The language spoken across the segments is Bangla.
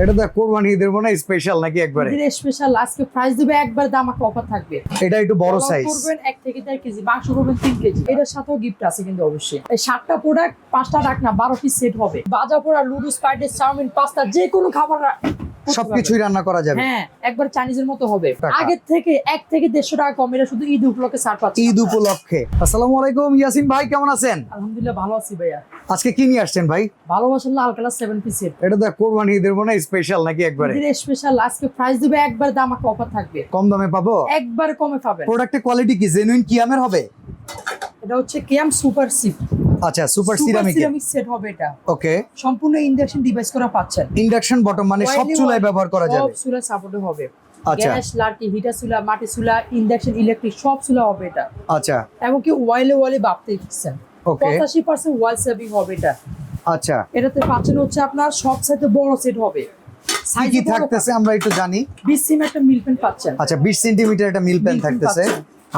এটা তো কোরবানি ঈদের মনে স্পেশাল নাকি একবারে ঈদের স্পেশাল আজকে প্রাইস দিবে একবার দাম অফার থাকবে। এটা একটু বড় সাইজ করবেন 1 থেকে 1.5 কেজি, মাংস করবেন 3 কেজি। এটার সাথেও গিফট আছে কিন্তু অবশ্যই। এই 7টা প্রোডাক্ট 5টা রাখনা 12 পিস সেট হবে। বাজা পোড়া, লুডুস, ফ্রাইড রাইস, চাউমিন, পাস্তা যে কোনো খাবার সবকিছুই রান্না করা যাবে। হ্যাঁ, একবার চাইনিজের মতো হবে। টাকা। আগের থেকে 1 থেকে 150 টাকা কম। এটা শুধু ঈদ উপলক্ষে ছাড় পাচ্ছি। ঈদ উপলক্ষে। আসসালামু আলাইকুম ইয়াসিন ভাই, কেমন আছেন? আলহামদুলিল্লাহ ভালো আছি ভাইয়া। আজকে কি নিয়ে আসছেন ভাই? ভালোবাসার লাল কালার 7 পিস সেট। এটা তো কোরবানি ঈদের মনে স্পেশাল নাকি একবারে? ঈদের স্পেশাল আজকে প্রাইস দিবে একবার দাম অফার থাকবে। কম দামে পাবো? একবার কমে পাবেন। প্রোডাক্টের কোয়ালিটি কি জেনুইন কিয়ামের হবে? এটা হচ্ছে কিয়াম সুপার সিপ। আচ্ছা, সুপার সিরামিক সেট হবে এটা। ওকে। সম্পূর্ণ ইন্ডাকশন ডিভাইস করা পাচ্ছেন। ইন্ডাকশন বটম মানে সব চুলায় ব্যবহার করা যাবে। সব চুলা সাপোর্ট হবে। আচ্ছা গ্যাস, লার্কি, হিটার চুলা, মাটি চুলা, ইন্ডাকশন, ইলেকট্রিক সব চুলা হবে এটা। আচ্ছা এবং কি ওয়াইলে ভাপতে দিচ্ছেন। ওকে। 85% ওয়াল সেভিং হবে এটা। আচ্ছা, এটাতে পাচ্ছেন হচ্ছে আপনার সবচেয়ে বড় সেট হবে। কি কি থাকতেছে আমরা একটু জানি। 20 সিম একটা মিল প্যান পাচ্ছেন। আচ্ছা, 20 সেন্টিমিটার একটা মিল প্যান থাকতেছে।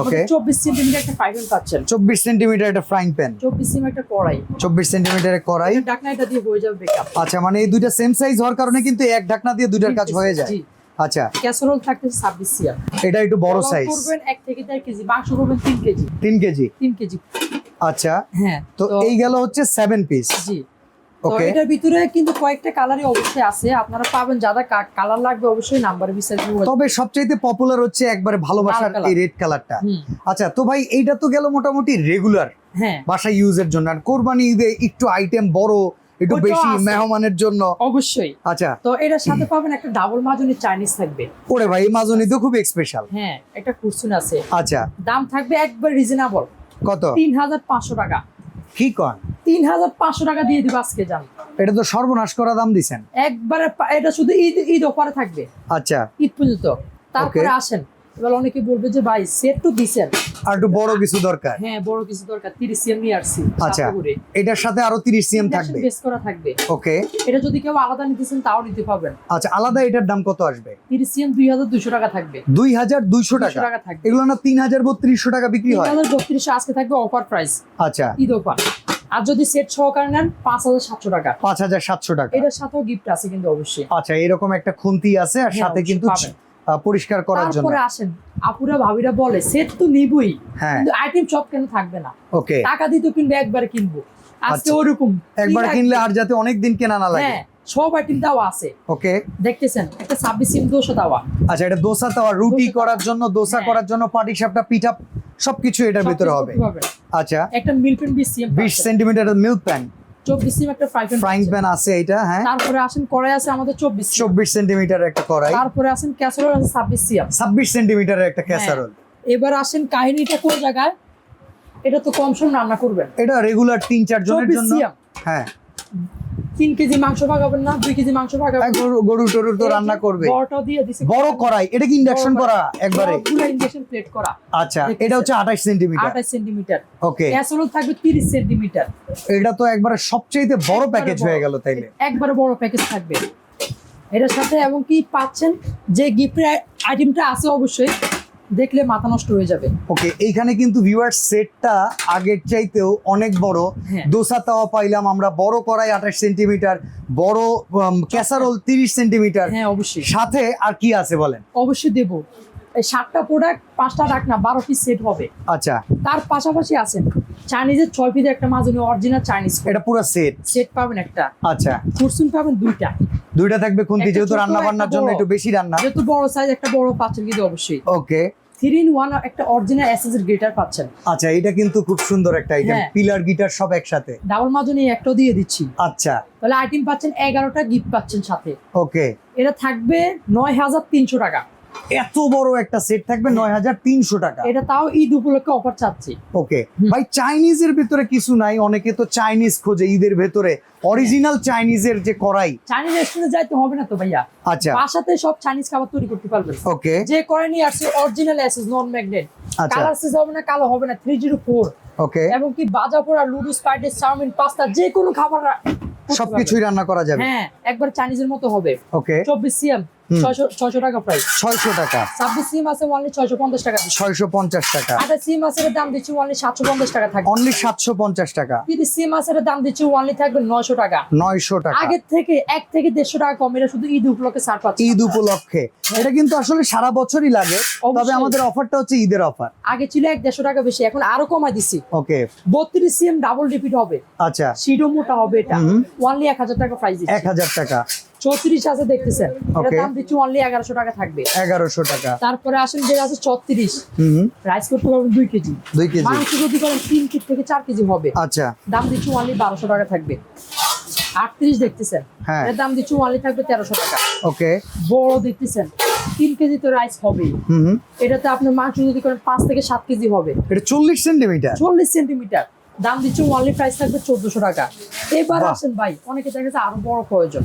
ওকে। 24 সেন্টিমিটার একটা ফ্রাই প্যান পাচ্ছেন। 24 সেন্টিমিটার একটা ফ্রাইং প্যান। 24 সিম একটা কড়াই। 24 সেন্টিমিটারের কড়াই। ঢাকনা এটা দিয়ে হয়ে যাবে বেকআপ। আচ্ছা, মানে এই দুইটা সেম সাইজ হওয়ার কারণে কিন্তু এক ঢাকনা দিয়ে দুইটার কাজ হয়ে যায়। জি। আচ্ছা, ক্যাসারোল থাকতেছে 26 সিম। এটা একটু বড় সাইজ। করবেন 1 থেকে 1.5 কেজি, মাংস করবেন 3 কেজি। 3 কেজি। 3 কেজি। আচ্ছা, হ্যাঁ। তো এই গেল হচ্ছে 7 পিস। জি। তো ওকে। এটার ভিতরে কিন্তু কয়েকটা কালারই অবশ্যই আছে। আপনারা পাবেন, যারা কালার লাগবে অবশ্যই নাম্বারে বিস্তারিত বলবেন। তবে সবচাইতে পপুলার হচ্ছে একবারে ভালোবাসার লাল এই রেড কালারটা। হুম। আচ্ছা, তো ভাই এইটা তো গেল মোটামুটি রেগুলার হ্যাঁ, বাসা ইউজের জন্য। আর কোরবানি ঈদে একটু আইটেম বড়, একটু ওটাও বেশি আছে। মেহমানের জন্য। অবশ্যই। আচ্ছা, তো এটার সাথে পাবেন একটা ডাবল মাজনি চাইনিজ থাকবে। ওরে ভাই এই মাজনি তো খুব স্পেশাল। হ্যাঁ, একটা কুরসুন আছে। আচ্ছা, দাম থাকবে একবার রিজনেবল। কত? 3500 টাকা। কি কন? 3500 টাকা দিয়ে দিব আজকে জান। এটা তো সর্বনাশ করা দাম দিছেন। একবারে এটা শুধু ঈদ অফারে থাকবে। আচ্ছা, ঈদ পর্যন্ত। তারপরে আসেন, এবার অনেকে বলবে যে ভাই সেট তো দিছেন, আর একটু বড় কিছু দরকার। হ্যাঁ বড় কিছু দরকার। 30 সিএম নিয়ে আসছি। আচ্ছা, সাথে করে এটার সাথে আরো 30 সিএম থাকবে। বেস করা থাকবে। ওকে। এটা যদি কেউ আলাদা নিতেছেন তাও নিতে পারবেন। আচ্ছা, আলাদা এটার দাম কত আসবে? 30 সিএম 2200 টাকা থাকবে। 2200 200 টাকা। টাকা থাকবে। এগুলো না 3200 টাকা বিক্রি হয়। 3200 আজকে থাকবে অফার প্রাইস। আচ্ছা, ঈদ অফার। আর যদি সেট সহকারে নেন 5700 টাকা। 5700 টাকা। এটার সাথেও গিফট আছে কিন্তু অবশ্যই। আচ্ছা, এরকম একটা খুন্তি আছে আর হ্যাঁ, সাথে অবশ্যই কিন্তু পাবেন। পরিষ্কার করার জন্য। তারপরে আসেন, আপুরা ভাবিরা বলে সেট তো নিবই, হ্যাঁ। কিন্তু আইটেম সব কেন থাকবে না? ওকে। টাকা দিতে কিনবে, একবারে কিনবো। আজকে আচ্ছা। ওরকম একবার কিনলে আর যাতে অনেক দিন কেনা না লাগে। হ্যাঁ, সব আইটেম দেওয়া আছে। ওকে। দেখতেছেন একটা 26 সিম দোষা দেওয়া। আচ্ছা, এটা দোসা তাওয়া, রুটি দোসা করার জন্য, দোসা হ্যাঁ। করার জন্য, পাটিসাপটা, পিঠা সবকিছু এটার ভিতরে হবে। আচ্ছা, একটা মিল প্যান 20 সিম। 20 সেন্টিমিটার মিল্ক প্যান। 24 সিম একটা ফ্রাইং প্যান আছে এটা। হ্যাঁ। তারপরে আসেন কড়াই আছে আমাদের 24 সিম। 24 সেন্টিমিটার একটা কড়াই। তারপরে আসেন ক্যাসারোল আছে 26 সিম। 26 সেন্টিমিটার একটা ক্যাসারোল। এবার আসেন কাহিনীটা কোন জায়গায়, এটা তো কম সম রান্না করবেন। এটা রেগুলার 3-4 জনের 24 জন্য। সিম। হ্যাঁ। 3 কেজি মাংস ভাগাবেন না, 2 কেজি মাংস ভাগাবেন। গরু টরুর তো রান্না করবে। বড়টাও দিয়ে দিছি। বড় কড়াই, এটা কি ইন্ডাকশন করা একবারে? পুরো ইন্ডাকশন প্লেট করা। আচ্ছা, এটা হচ্ছে 28 সেন্টিমিটার। 28 সেন্টিমিটার। ওকে। ক্যাসারোল থাকবে 30 সেন্টিমিটার। এটা তো একবারে সবচেয়ে বড় একবারে প্যাকেজ বড়। হয়ে গেল তাইলে। একবারে বড় প্যাকেজ থাকবে এটার সাথে। এবং কি পাচ্ছেন যে গিফটের আইটেমটা আছে, অবশ্যই দেখলে মাথা নষ্ট হয়ে যাবে। ওকে, এইখানে কিন্তু ভিউয়ার্স সেটটা আগের চাইতেও অনেক বড়। হ্যাঁ। দোসা তাওয়া পাইলাম আমরা, বড় কড়াই 28 সেন্টিমিটার, বড় ক্যাসারোল 30 সেন্টিমিটার। হ্যাঁ, অবশ্যই সাথে আর কি আছে বলেন? অবশ্যই দেব। এই 7টা প্রোডাক্ট 5টা রাখনা 12 পিস সেট হবে। আচ্ছা, তার পাশাপাশি আছেন চাইনিজের 6 পিসের একটা মাজনি অরিজিনাল চাইনিজ এটা পুরো সেট। সেট পাবেন একটা। আচ্ছা, কুরসুন পাবেন 2টা। দুইটা থাকবে খুন্তি, একটা যেহেতু ছোট, রান্না বান্নার একটা জন্য বড়। একটু বেশি রান্না। যেহেতু বড় সাইজ একটা বড় পাচ্ছেন কিন্তু অবশ্যই। ওকে। 3-in-1 একটা অরিজিনাল এসএস গ্রেটার পাচ্ছেন। আচ্ছা, এটা কিন্তু খুব সুন্দর একটা আইটেম। হ্যাঁ। পিলার গিটার সব একসাথে। ডাবল মাজনি একটাও দিয়ে দিচ্ছি। আচ্ছা, তাহলে আইটেম পাচ্ছেন 11টা, গিফট পাচ্ছেন সাথে। ওকে। এটা থাকবে 9300 টাকা। এত বড় একটা সেট থাকবে 9300 টাকা। এটা তাও ঈদ উপলক্ষে অফার চাচ্ছি। ওকে ভাই, চাইনিজের ভিতরে কিছু নাই? অনেকে তো চাইনিজ খোঁজে ঈদের ভেতরে, অরিজিনাল চাইনিজের যে কড়াই। চাইনিজ রেস্টুরেন্টে যাইতে হবে না তো ভাইয়া। আচ্ছা, বাসাতে সব চাইনিজ খাবার তৈরি করতে পারবেন। ওকে। যে কড়াই নিয়ে আসছে অরিজিনাল এসএস নন ম্যাগনেট। আচ্ছা। কালার সিজ হবে না, কালো হবে না। 304। ওকে। এবং কি বাজা পোড়া, লুডুস, ফ্রাইড রাইস, চাউমিন, পাস্তা যে কোনো খাবার করতে সবকিছুই পারবেন। রান্না করা যাবে। হ্যাঁ, একবার চাইনিজের মতো হবে। ওকে। 24 সিএম 600 টাকা প্রাইস। 600 টাকা। 26 সিম আছে অনলি 650 টাকা দিচ্ছি। 650 টাকা। 28 সিম আছে এর দাম দিচ্ছি অনলি 750 টাকা থাকবে। অনলি 750 টাকা। 30 সিম আছে এর দাম দিচ্ছি অনলি থাকবে 900 টাকা। 900 টাকা। আগে থেকে 1 থেকে 150 টাকা কম, এটা শুধু ঈদ উপলক্ষে ছাড় পাচ্ছি। ঈদ উপলক্ষে এটা কিন্তু আসলে সারা বছরই লাগে, তবে অবশ্যই। আমাদের অফারটা হচ্ছে ঈদের অফার। আগে ছিল 150 টাকা বেশি, এখন আরো কমাই দিচ্ছি। ওকে 32 সিম ডাবল রিপিট হবে, আচ্ছা সিডো মোটা হবে, এটা অনলি 1000 টাকা প্রাইস দিচ্ছি। 1000 টাকা। 34 আছে দেখতেছেন, এর Okay. দাম দিচ্ছি অনলি 1100 টাকা থাকবে। 1100 টাকা। তারপরে আসেন যে আছে 34, হুম রাইস করতে পারবেন 2 কেজি। 2 কেজি। মাংস যদি করেন 3 কেজি থেকে 4 কেজি হবে, আচ্ছা দাম দিচ্ছি অনলি 1200 টাকা থাকবে। 38 দেখতেছেন, হ্যাঁ। এর দাম দিচ্ছি অনলি থাকবে 1300 টাকা। ওকে বড় দেখতেছেন 3 কেজি তো রাইস হবে, হুম এটাতে আপনার মাংস যদি করেন 5 থেকে 7 কেজি হবে, এটা 40 সেন্টিমিটার। 40 সেন্টিমিটার, দাম দিচ্ছি অনলি প্রাইস থাকবে 1400 টাকা। এবার বাহ। আসেন ভাই, অনেকে দেখা যাচ্ছে আরো বড় প্রয়োজন।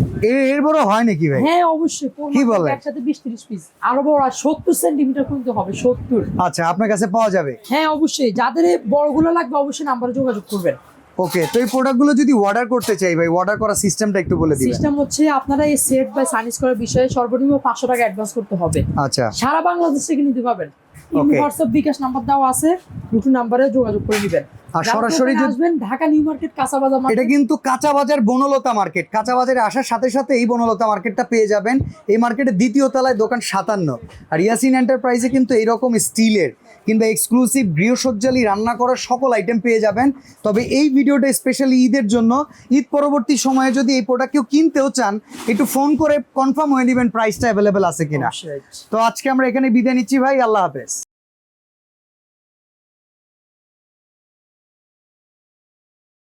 এর বড় হয় নাকি ভাই? হ্যাঁ অবশ্যই, কি বলে? একসাথে 20-30 পিস আরো বড় 70 সেন্টিমিটার কিন্তু হবে, 70। আচ্ছা আপনার কাছে পাওয়া যাবে। হ্যাঁ অবশ্যই, যাদের এই বড়গুলো লাগবে অবশ্যই নাম্বারে যোগাযোগ করবেন। ওকে তো এই প্রোডাক্টগুলো যদি অর্ডার করতে চাই ভাই, অর্ডার করার সিস্টেমটা একটু বলে দিবেন। সিস্টেম হচ্ছে আপনারা এই সেট বা সাইনিজ করার বিষয়ে সর্বনিম্ন 500 টাকা অ্যাডভান্স করতে হবে। আচ্ছা সারা বাংলাদেশ থেকে নিতে পারবেন। Okay. হোয়াটসঅ্যাপ বিকাশ নাম্বার দেওয়া আছে, দুটো নাম্বারে যোগাযোগ করে নেবেন। আর সরাসরি যদি আসবেন ঢাকা নিউ মার্কেট কাঁচাবাজার এটা মার্কেট। কিন্তু কাঁচা বাজার বনলতা মার্কেট, কাঁচা বাজারে আসার সাথে সাথে এই বনলতা মার্কেটটা পেয়ে যাবেন। এই মার্কেটের দ্বিতীয় তলায় দোকান 57। আর ইয়াসিন এন্টারপ্রাইজে কিন্তু এইরকম স্টিলের কিংবা এক্সক্লুসিভ গৃহসজ্জালি রান্না করার সকল আইটেম পেয়ে যাবেন। তবে এই ভিডিওটা স্পেশালি ঈদের জন্য, ঈদ পরবর্তী সময়ে যদি এই প্রোডাক্ট কেউ কিনতেও চান একটু ফোন করে কনফার্ম হয়ে নেবেন প্রাইসটা অ্যাভেলেবেল আছে কিনা। অবশ্যই। তো আজকে আমরা এখানে বিদায় নিচ্ছি ভাই, আল্লাহ হাফেজ।